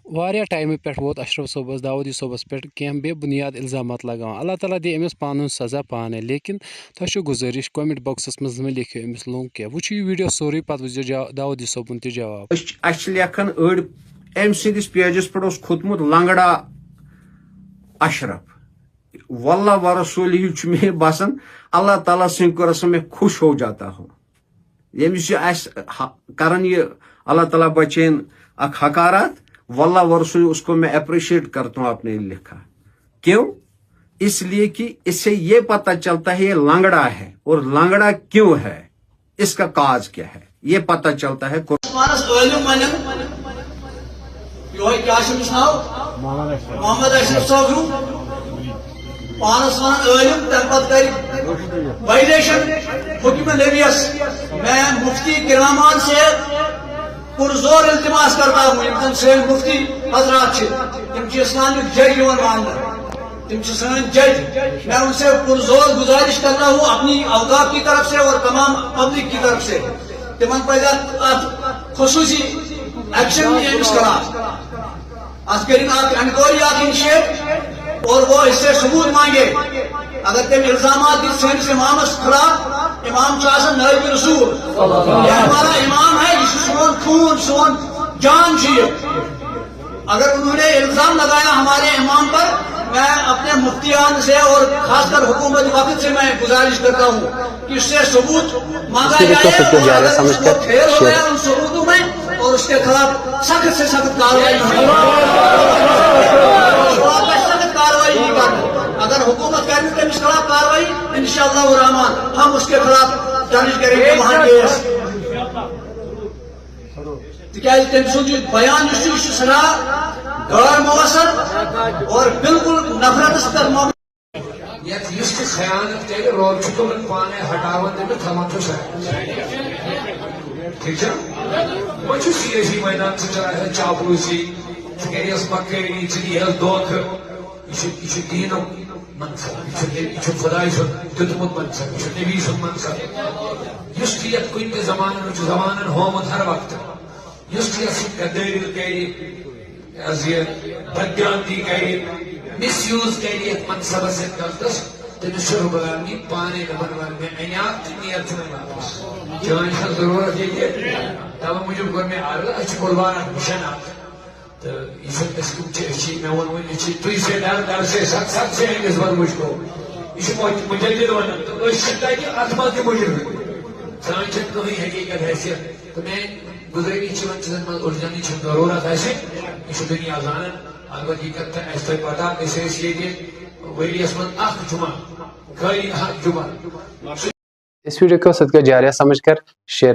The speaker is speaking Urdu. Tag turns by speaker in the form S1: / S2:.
S1: واریاہ ٹائمہٕ پٮ۪ٹھ ووت اشرف صٲبس داؤدی صٲبس پٮ۪ٹھ کینٛہہ بے بُنیاد الزامات لگاوان اللہ تعالیٰ دی أمِس پانہٕ سزا پانے لیکن تۄہہِ چھو گُزٲرِش کومنٹ باکسس منٛز مہٕ لیکھِو أمِس لوٚنگ کینٛہہ وٕچھِو یہِ ویٖڈیو سورُے پتہٕ وٕچھزیو داؤدی صٲبُن تہِ جواب
S2: اَسہِ لیکھان أڑۍ أمۍ سٕنٛدِس پیجس پٮ۪ٹھ اوس کھوٚتمُت لنگڑا اشرف واللہ و رسوٗلہِ چھُ مےٚ باسان اللہ تعالیٰ سٕنٛدۍ کورس میں خوش ہو جاتا ہوں ییٚمِس یہِ اَسہِ کران یہِ اللہ تعالیٰ بچین اکھ حقارات واللہ و رسول اس کو میں اپریشیٹ کرتا ہوں آپ نے لکھا کیوں اس لیے کہ اس سے یہ پتہ چلتا ہے یہ لانگڑا ہے اور لانگڑا کیوں ہے اس کا کاز کیا ہے یہ پتہ چلتا ہے
S3: محمد اشرف صاحب پانس ون عالم تم پتہ کر وائلیشن حکم نبیس میں مفتی کرامات سے پرزور التماس کرتا ہوں یم سین مفتی حضرات تم اسلامک جج ماننا تم سن جج میں ان سے پرزور گزارش کرتا ہوں اپنی اوقاف کی طرف سے اور تمام پبلک کی طرف سے تمن پہ خصوصی ایکشن اس خلاف ات کریں آپ انکوائری آپ انیشیٹ اور وہ اس سے ثبوت مانگے اگر تم الزامات دی سینس امامس خلاف امام چاہتا نائب رسول یہ ہمارا امام ہے یہ سون خون سون جان چیز اگر انہوں نے الزام لگایا ہمارے امام پر میں اپنے مفتیان سے اور خاص کر حکومت وقت سے میں گزارش کرتا ہوں کہ اس سے ثبوت مانگا جائے اور اس کو پھیر ہو گیا ان ثبوتوں میں اور اس کے خلاف سخت سے سخت کارروائی سخت کارروائی نہیں کرنا اگر حکومت کرے تو اس خلاف کارروائی انشاءاللہ الرحمن ہم اس کے خلاف درج کریں گے وہاں کیس تکیازِ تم سند بیان سرا غیر مؤثر اور بالکل نفرت پر مبنی
S4: یس خیانت کرے روز تمن پانے ہٹاون تم تھوان ٹھیک ہے وہ سیاسی میدان سے چلا ہے چاپلوسی کریس مکری ثیس دھوکھ یہ دین منصب یہ خدائے سن دتمت منصب یہ نبی سن منصب اس یت کن تہ زمانن ہومت ہر وقت اس غداری کر بدیانتی کر مس یوز کر منصب غلطس تمس رب العالمین پانے دپان میں انیات نیت واپس جان ضرورت یہ تو موجود کور میں عرض قربان مشن تو یہ میں ون ون تھی سے ڈر سے سخت سخت سے اس بار مجھ کو یہ مجدد ونان تو ات مز تہ مجرم سان کہیں حقیقت حیثیت تو میں گزری چیزن چیزن من الجھنی ضرورت یہ دنیا زانن البتہ اس تہ پتہ یہ ؤریس من اخ جمعہ خالی اخ جمعہ
S1: اس ویڈیو کو صدقہ جاریہ سمجھ کر شیئر